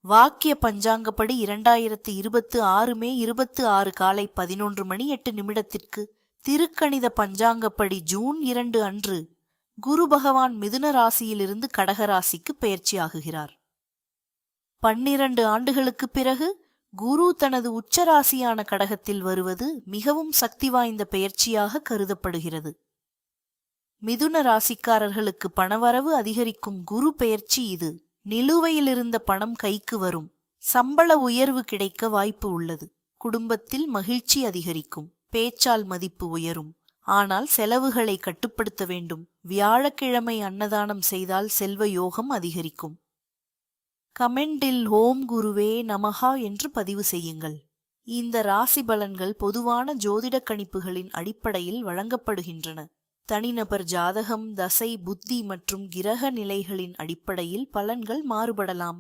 வாக்கிய பஞ்சாங்கப்படி 2026 மே 26 காலை 11:08 திருக்கணித பஞ்சாங்கப்படி ஜூன் 2 அன்று குரு பகவான் மிதுன ராசியிலிருந்து கடகராசிக்கு பெயர்ச்சியாகுகிறார். 12 ஆண்டுகளுக்குப் பிறகு குரு தனது உச்சராசியான கடகத்தில் வருவது மிகவும் சக்தி வாய்ந்த பெயர்ச்சியாக கருதப்படுகிறது. மிதுன ராசிக்காரர்களுக்கு பணவரவு அதிகரிக்கும் குரு பெயர்ச்சி இது. நிலுவையிலிருந்த பணம் கைக்கு வரும். சம்பள உயர்வு கிடைக்க வாய்ப்பு உள்ளது. குடும்பத்தில் மகிழ்ச்சி அதிகரிக்கும். பேச்சால் மதிப்பு உயரும். ஆனால் செலவுகளை கட்டுப்படுத்த வேண்டும். வியாழக்கிழமை அன்னதானம் செய்தால் செல்வ யோகம் அதிகரிக்கும். கமெண்டில் ஓம் குருவே நமஹா என்று பதிவு செய்யுங்கள். இந்த ராசி பலன்கள் பொதுவான ஜோதிட கணிப்புகளின் அடிப்படையில் வழங்கப்படுகின்றன. தனிநபர் ஜாதகம், தசை, புத்தி மற்றும் கிரக நிலைகளின் அடிப்படையில் பலன்கள் மாறுபடலாம்.